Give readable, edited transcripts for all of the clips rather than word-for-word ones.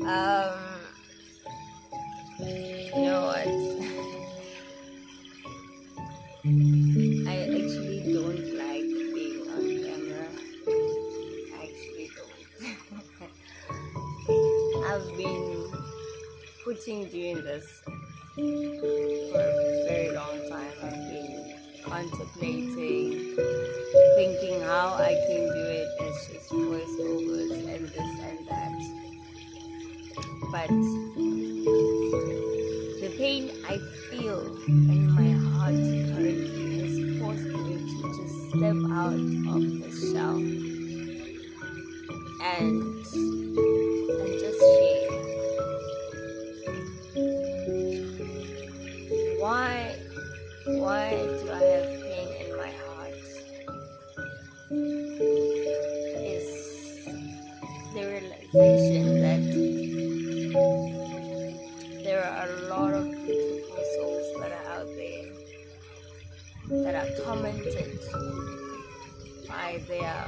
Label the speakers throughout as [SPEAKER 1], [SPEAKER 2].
[SPEAKER 1] Um, you know what? I actually don't like being on camera. I actually don't. I've been doing this for a very long time. I've been contemplating, thinking how I can do it as just voiceovers and this and that. But the pain I feel in my heart currently has forced me to just step out of the shell and just share. Why do I have pain in my heart? Is the realization that there are a lot of beautiful souls that are out there that are tormented by their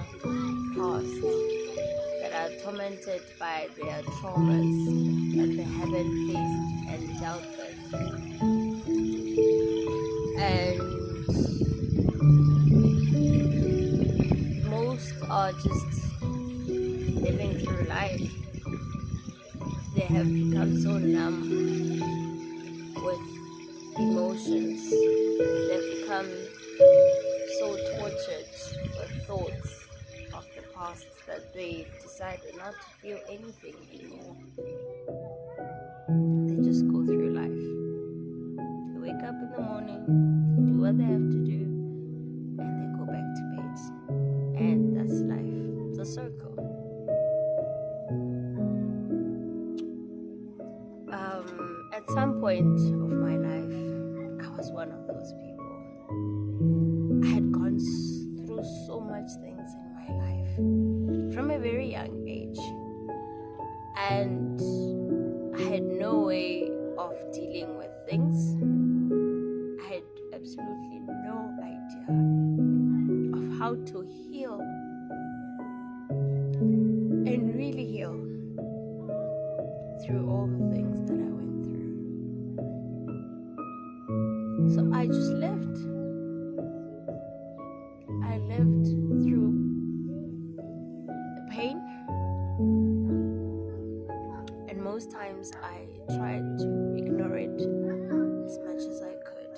[SPEAKER 1] past, that are tormented by their traumas that they haven't faced and dealt with. And most are just living through life. They have become so numb with emotions. They've become so tortured with thoughts of the past that they decided not to feel anything anymore. They just go through life. They wake up in the morning, they do what they have to do, and they go back to bed. And that's life. It's a circle. At some point of my life, I was one of those people. I had gone through so much things in my life from a very young age, and I had no way of dealing with things. I had absolutely no idea of how to heal and really heal through all the things that I went through. So I just lived. I lived through the pain, and most times I tried to ignore it as much as I could.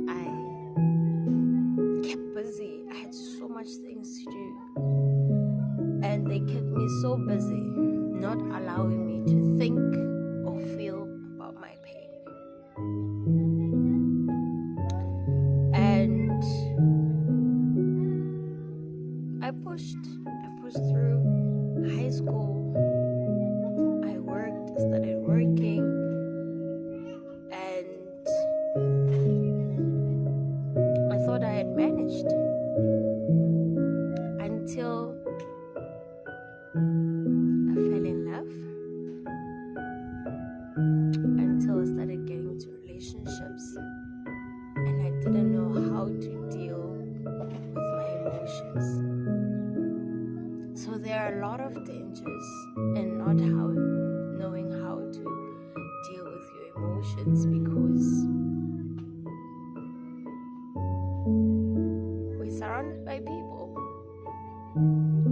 [SPEAKER 1] I kept busy. I had so much things to do, and they kept me so busy, not allowing me to think or feel about my pain. And I pushed through high school. I started working, and I thought I had managed until I fell in love, until I started getting into relationships, and I didn't know how to deal with my emotions. So there are a lot of dangers in not knowing how to deal with your emotions, because we're surrounded by people,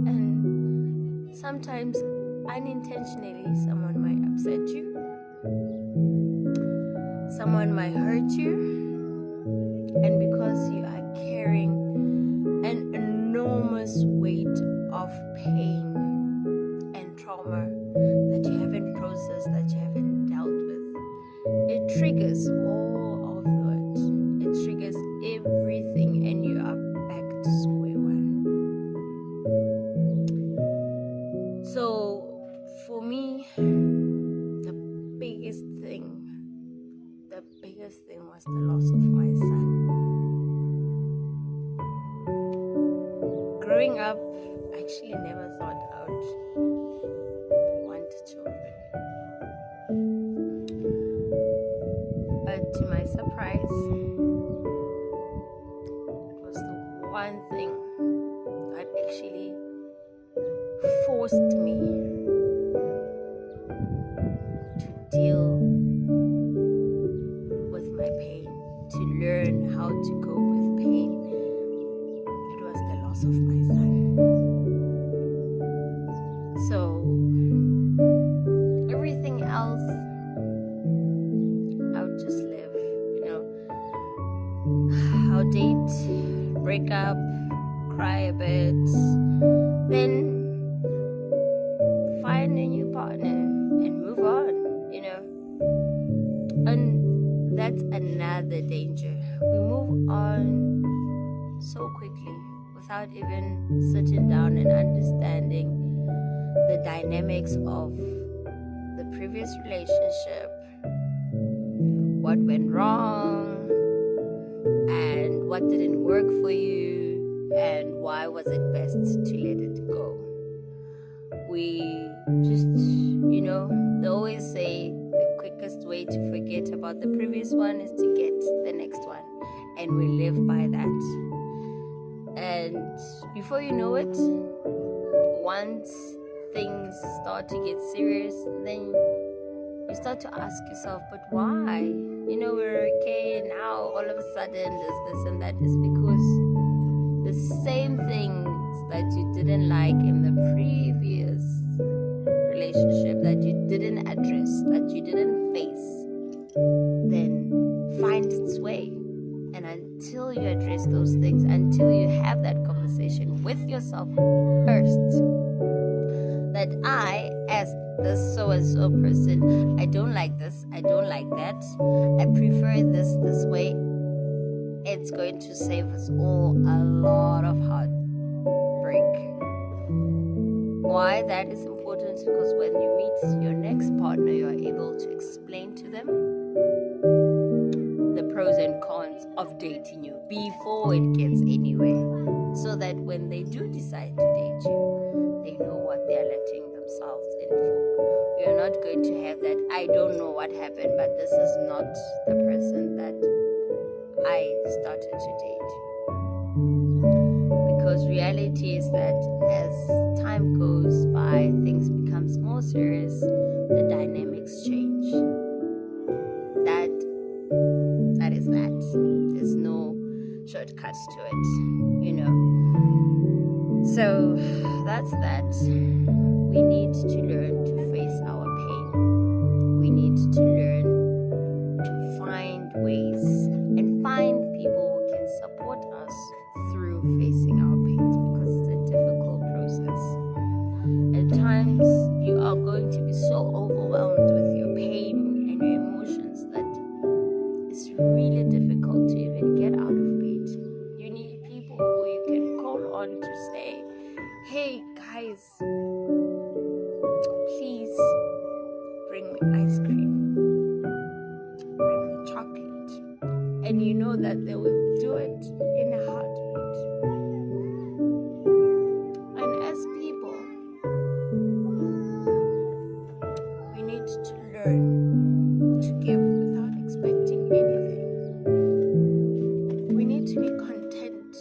[SPEAKER 1] and sometimes unintentionally someone might upset you, someone might hurt you, and because you are carrying an enormous weight of pain and trauma that you haven't processed, that you haven't dealt with, it triggers all of that. It triggers everything, and you are back to square one. So for me, the biggest thing was the loss of my son. Growing up, I actually never thought I would want children. But to my surprise, it was the one thing that actually forced me to deal with my pain, to learn how to cope with pain. It was the loss of my son. So everything else, I would just live, I'll date, break up, cry a bit, then find a new partner and move on, And that's another danger. We move on so quickly without even sitting down and understanding the dynamics of the previous relationship, what went wrong, and what didn't work for you, and why was it best to let it go. We just, they always say the quickest way to forget about the previous one is to get the next one, and we live by that. And before you know it, once things start to get serious, then you start to ask yourself, but why? We're okay, now all of a sudden there's this and that. Is because the same things that you didn't like in the previous relationship, that you didn't address, that you didn't face, then find its way. And until you address those things, until you have that conversation with yourself first, that I, as this so-and-so person, I don't like this, I don't like that, I prefer this way, it's going to save us all a lot of heartbreak. Why that is important? Because when you meet your next partner, you are able to explain to them the pros and cons of dating you before it gets anywhere, so that when they do decide to date you, they know what they are letting themselves in for. You're not going to have that, I don't know what happened, but this is not the person that I started to date. Because reality is that as time goes by, things becomes more serious, the dynamics change. That is that. There's no shortcuts to it, So that's that. We need to learn to face our pain. We need to learn to find ways and find people who can support us through facing our pains, because it's a difficult process. At times, you are going to be so overwhelmed with your pain and your emotions that it's really difficult to even get out of bed. You need people who you can call on to say, hey guys, please bring me ice cream, bring me chocolate, and you know that they will do it in a heartbeat. And as people, we need to learn to give without expecting anything. We need to be content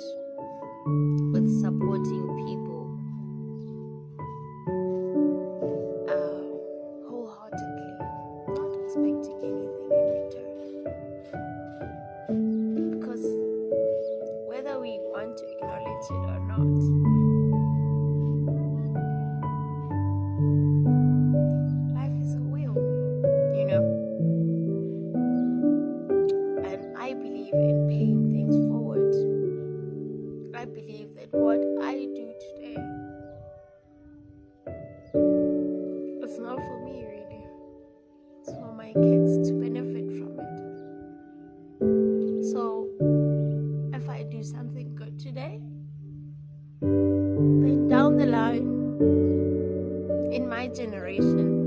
[SPEAKER 1] with supporting people wholeheartedly, not expecting anything in return. Because whether we want to acknowledge it or not, life is a wheel, And I believe in paying things forward. I believe that what I do today, it's not for me really. It's for my kids to benefit from it. So if I do something good today, then down the line, in my generation,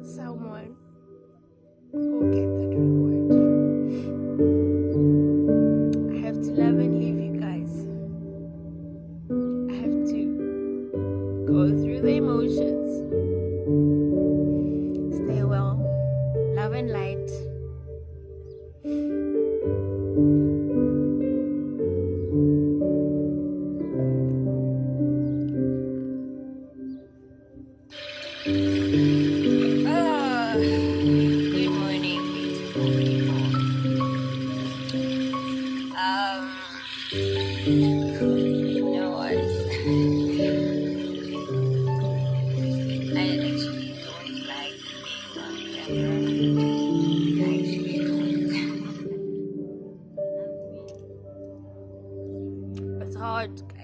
[SPEAKER 1] someone will get that reward. I have to love and leave you guys. I have to go through the emotions. Stay well. Love and light.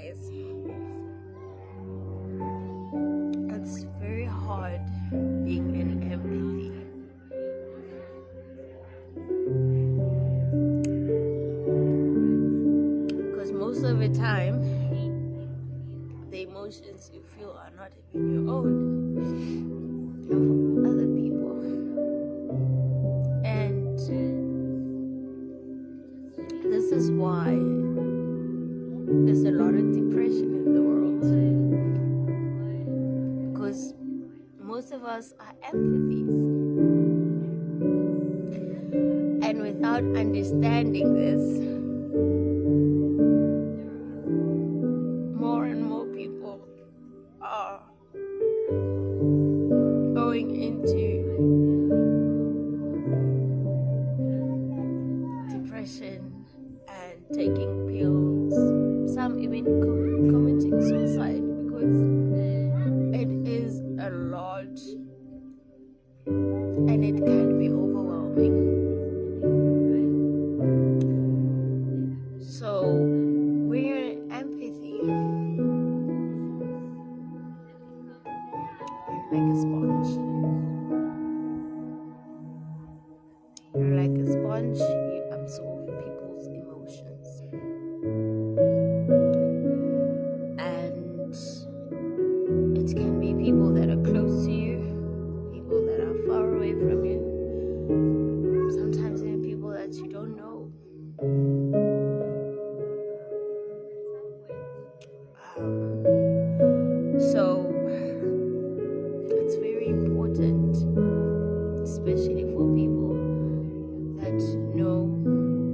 [SPEAKER 1] guys. It's very hard being in empathy. Because most of the time, the emotions you feel are not even your own, they're from other people. And this is why there's a lot of depression in the world. Because most of us are empathies. And without understanding this, more and more people are going into depression and taking pills, some even committing suicide, because it is a lot and it can be overwhelming. So when you're in empathy, you're like a sponge. You're like a sponge, you absorb people's emotions. And it can be people that are close to you, people that are far away from you, sometimes even people that you don't know. So it's very important, especially for people that know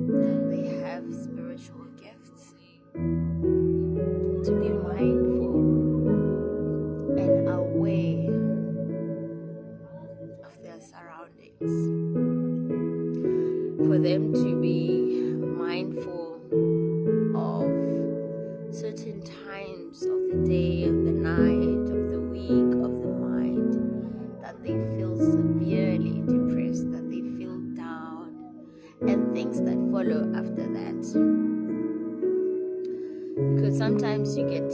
[SPEAKER 1] that they have spiritual gifts, to be mindful and aware of their surroundings, for them to be mindful of certain times of the day, of the night, of the week, of the mind, that they feel severely depressed, that they feel down, and things that follow after that. Because sometimes you get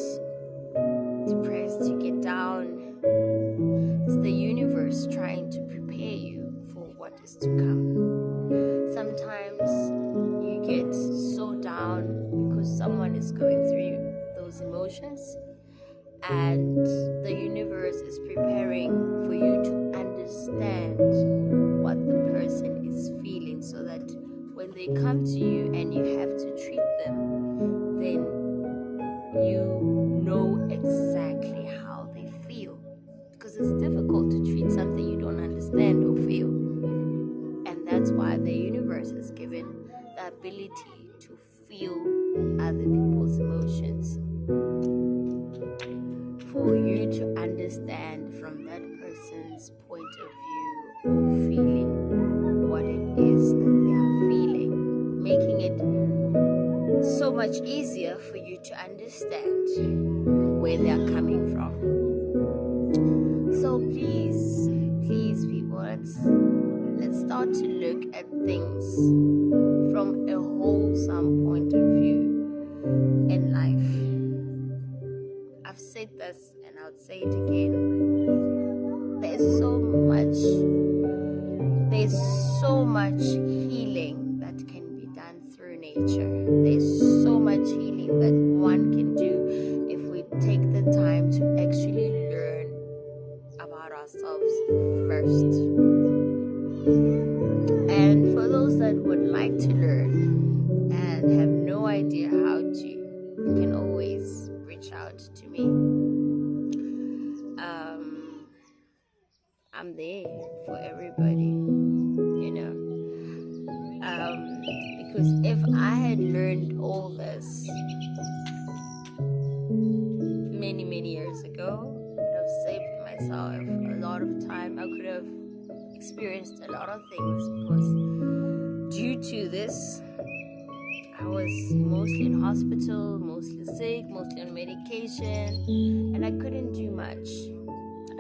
[SPEAKER 1] depressed, you get down. It's the universe trying to prepare you for what is to come. Sometimes you get so down because someone is going through those emotions, and the universe is preparing for you to understand what the person is feeling, so that when they come to you and you have to treat them, then you know exactly how they feel. Because it's difficult to treat something you don't understand or feel. And that's why the universe has given the ability to feel other people's emotions, for you to understand from that person's point of view or feeling what it is that they are feeling, making it so much easier for you to understand where they are coming from. So please people, let's start to look at things from a wholesome point of view in life. I've said this and I'll say it again. There's so much healing that can be done through nature. There's so much healing that one can do if we take the time to actually learn about ourselves first. And for those that would like to learn and have no idea how to, you can always reach out to me. I'm there for everybody, because if I had learned all this many years ago, I would have saved myself a lot of time. I could have experienced a lot of things, because due to this, I was mostly in hospital, mostly sick, mostly on medication, and I couldn't do much.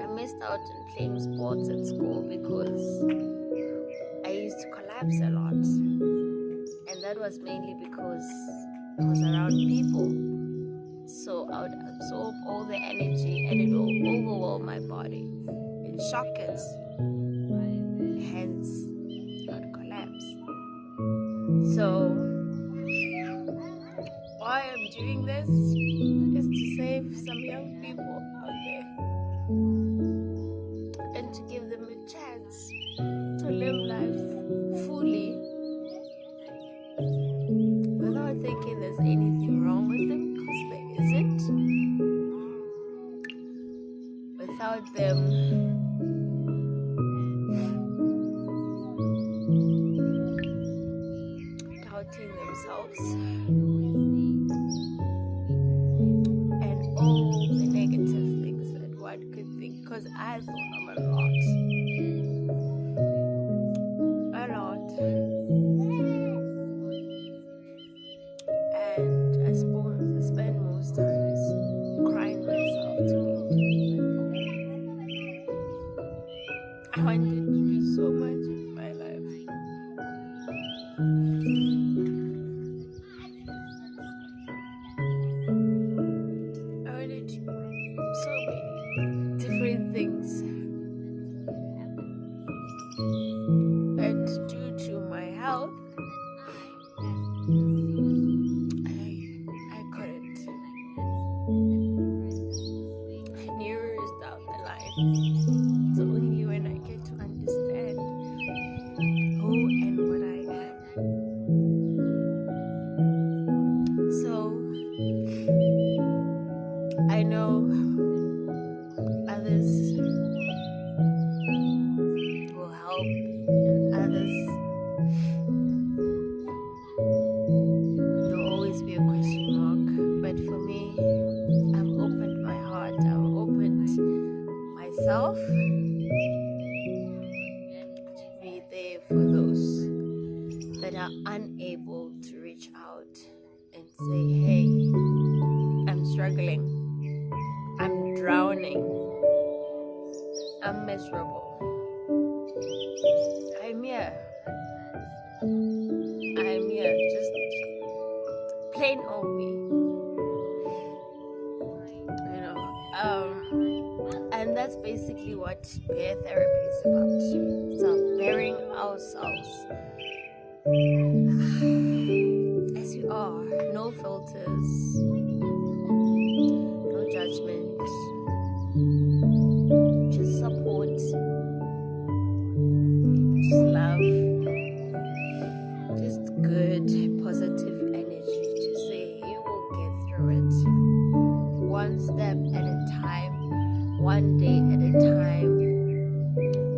[SPEAKER 1] I missed out on playing sports at school because I used to collapse a lot, and that was mainly because I was around people So I would absorb all the energy and it will overwhelm my body and shock it. Hence, I would collapse. So why I'm doing this is to save some young people out there and to give them a chance to live life fully without thinking there's anything wrong with them, because there isn't. Without them doubting themselves and all the negative things that one could think, because I thought I'm a lot. And I spend most times crying myself to it. I wanted to do so much in my life. I wanted to do so many different things. And due to my health, I couldn't. And years down the line, so only when I get to understand who and what I am. So I know others will help and others there'll always be a question mark, but for me, I've opened my heart, I've opened myself to be there for those that are unable to reach out and say, hey, I'm struggling, I'm drowning, I'm miserable, I'm here, just plain old me, and that's basically what peer therapy is about. So bearing ourselves as we are, no filters, no judgment, just support, just love, just good positive energy to say you will get through it, one step at a time, one day at a time,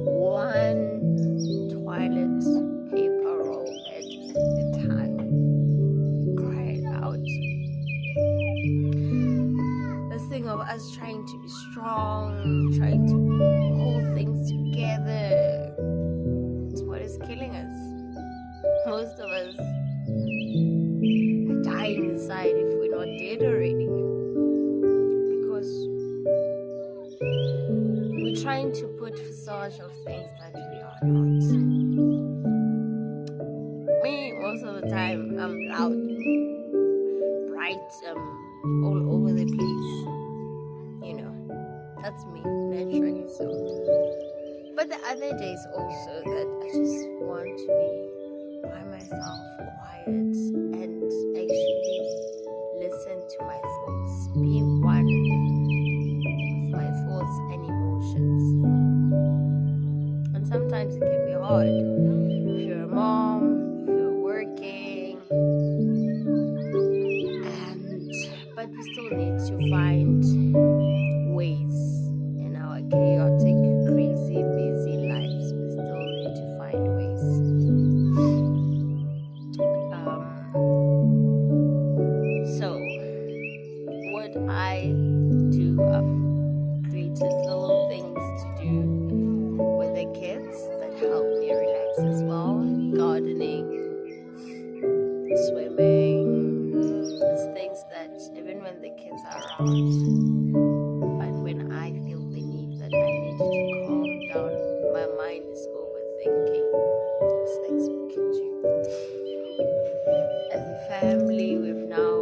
[SPEAKER 1] one toilet paper roll at a time. Cry it out. This thing of us trying to be strong, trying to hold things together, it's what is killing us. Most of us are dying inside if we're not dead already, because we're trying to put facade of things that we are not. Me, most of the time, I'm loud, bright, all over the place. That's me, naturally so. But the other days also that I just want to be by myself, quiet, and actually listen to my thoughts, be one with my thoughts and emotions. And sometimes it can be hard if you're a mom, if you're working, but we still need to find ways in our chaotic, crazy, busy lives. We still need to find ways. So what I do, I've created little things to do with the kids that help me relax as well. Gardening, swimming, it's things that even when the kids are around, but when I feel the need that I need to calm down, my mind is overthinking. It's things we can do. As a family, we've now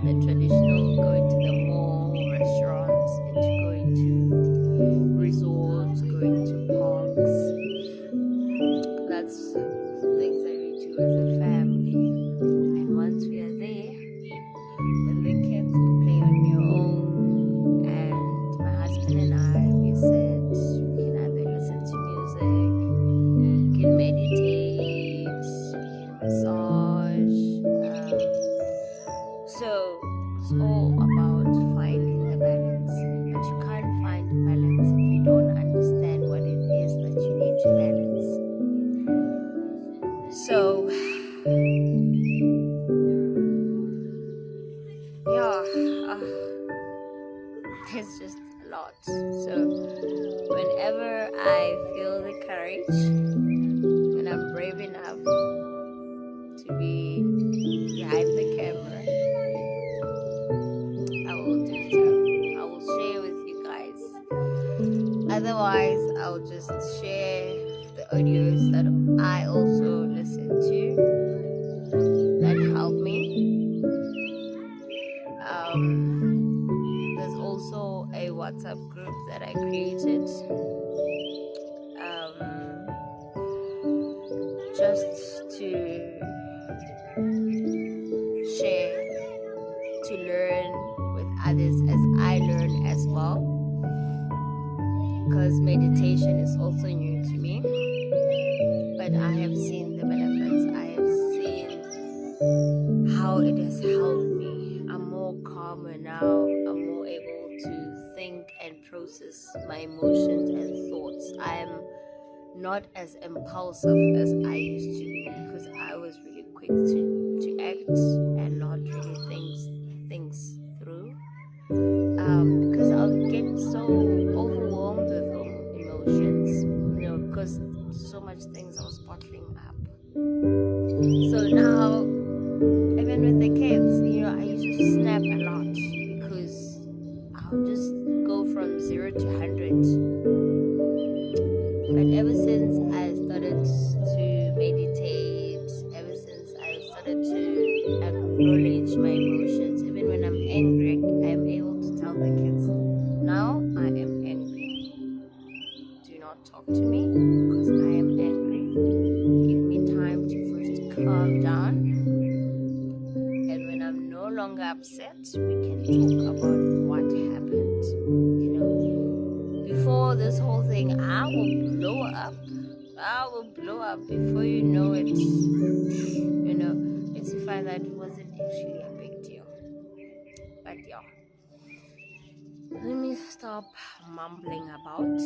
[SPEAKER 1] the traditional going to the mall, restaurants, into going to resorts, going to parks. That's things that we do as a family. And once we are there, then the kids play on your own. And my husband and I, we said we can either listen to music, we can meditate, we can massage. So it's all about finding the balance. But you can't find balance if you don't understand what it is that you need to balance. So it's just a lot. So whenever I feel the courage and I'm brave enough to be behind the camera, I will do so. I will share with you guys. Otherwise, I'll just share the audios that I also listen to that help me. There's also a WhatsApp group that I created just to share, to learn with others as I learn as well, because meditation is also new to me, but I have seen the benefits. I have seen how it has helped me. I'm more calmer now. I'm more able to think and process my emotions and thoughts. I am not as impulsive as I used to be, because I was really quick to act and not really think things through, because I'll get so overwhelmed with emotions, because so much things I was bottling up. So now, even with the kids, I used to snap a lot, because I'll just go from 0 to 100. But ever since I started to meditate, ever since I started to acknowledge my emotions, even when I'm angry, I'm able to tell the kids, now I am angry. Do not talk to me because I am angry. Give me time to first calm down. And when I'm no longer upset, we can talk about what happened. Before this whole thing, I will blow up. Before you know it. It's to find that it wasn't actually a big deal. But yeah, let me stop mumbling about.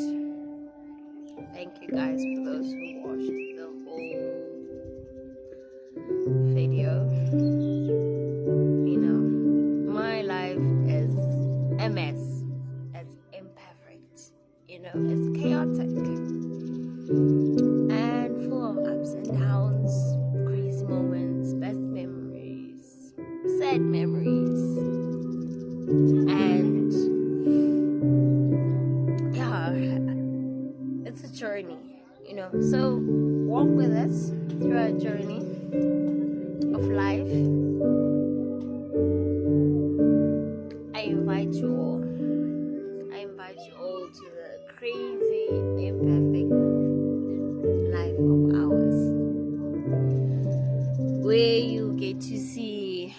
[SPEAKER 1] Thank you guys for those who watched the whole video. My life is a mess. It's imperfect. It's chaotic and full of ups and downs, crazy moments, best memories, sad memories, and yeah, it's a journey, so walk with us through our journey of life. I invite you all to the crazy, imperfect life of ours, where you get to see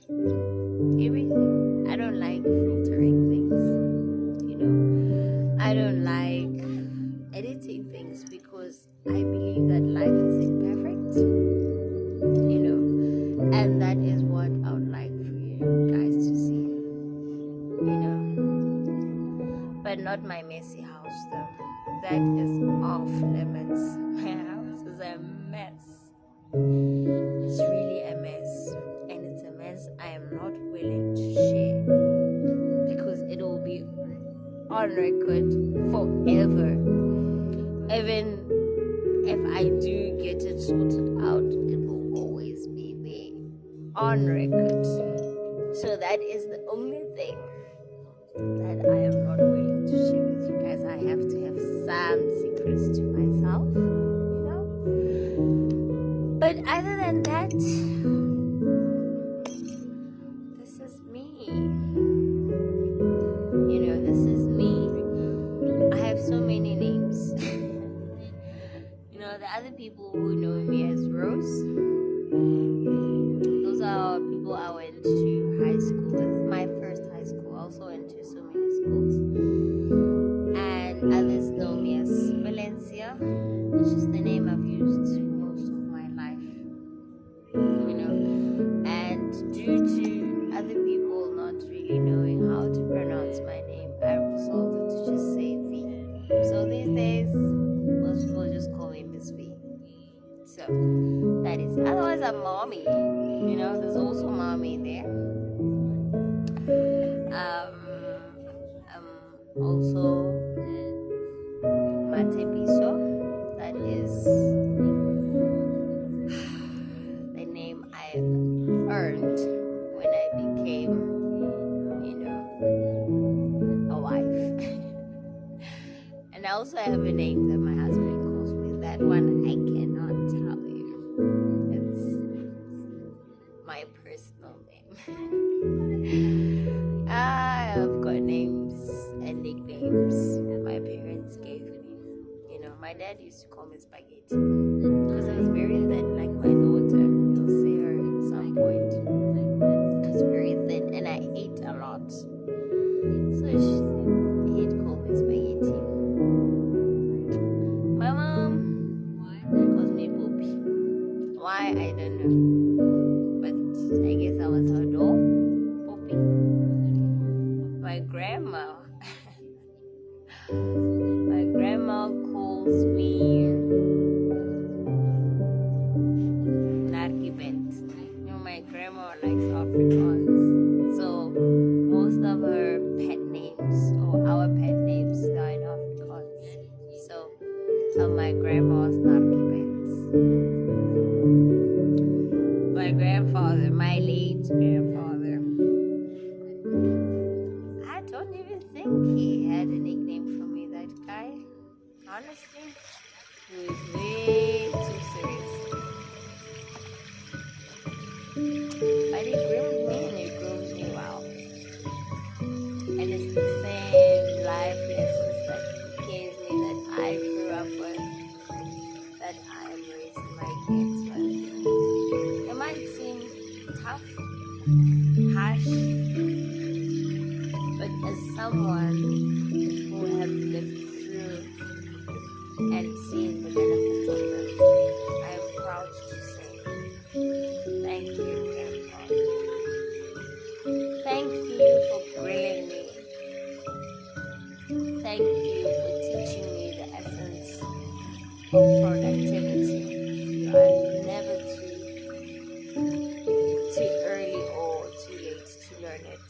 [SPEAKER 1] everything. I don't like filtering things, I don't like editing things, because I believe that life is imperfect, and that is what I would like for you guys to see, but not my messy house though. That is off limits. My house is a mess. It's really a mess, and it's a mess I am not willing to share, because it will be on record forever. Even if I do get it sorted out, it will always be there on record. So that is the only thing that I am not willing to share with you guys. I have to have some secrets to myself, But other than that, the high school, my first high school. I also went to so many schools. And others know me as Valencia, which is the name I've used most of my life. And due to other people not really knowing how to pronounce my name, I resolved to just say V. So these days, most people just call me Miss V. So that is. Otherwise, I'm mommy. There's also mommy there. Also Matepiso. That is the name I earned when I became, a wife. And I also have a name that my husband calls me. That one I cannot tell you. It's my personal name. I've got names and nicknames my parents gave me. My dad used to call me Spaghetti because I was very thin, like my daughter. You'll see her at some point. I was very thin and I ate a lot. So he'd call me Spaghetti. My mom calls me Poopy. Why? I don't know. But I guess I was her doll. Poopy. My grandma. My grandma calls me Narkibet. My grandma likes Afrikaans. So most of her pet names or our pet names are in Afrikaans. So my grandma's Narkibet. My grandfather, my late grandfather, I don't even think he had a nickname for me, that guy. Honestly, he was way too serious. But he groomed me and he groomed me well. And it's the same life lessons that he gave me that I grew up with, that I am raising my kids with. It might seem tough, harsh, but as someone who have lived through and seen the benefits of them, I am proud to say thank you, grandfather. Thank you for grilling me. Thank you for teaching me the essence of productivity. You are never too early or too late to learn it.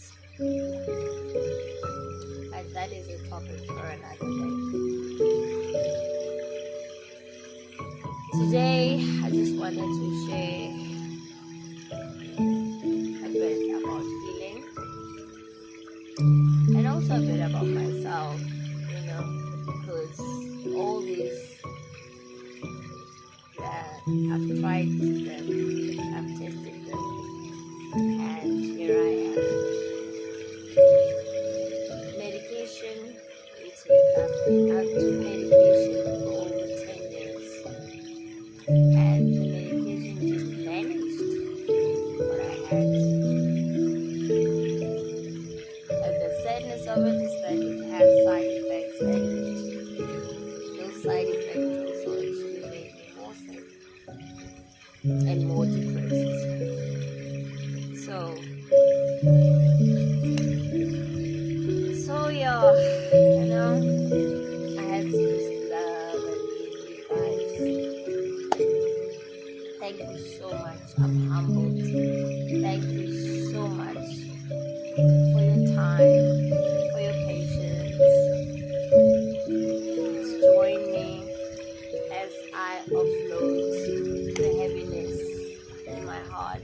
[SPEAKER 1] And that is a topic for another day. Today, I just wanted to share a bit about healing and also a bit about myself, because all these that I've tried them, I've tested them, and here I am. Medication, I've took medication for over 10 years, and the medication just managed what I had. And the sadness of it is that it has side effects, and those side effects also actually made me more sick and more depressed. So yeah, I have to just love and leave you guys. Thank you so much. I'm humbled. Thank you so much for your time, for your patience. Join me as I offload the heaviness in my heart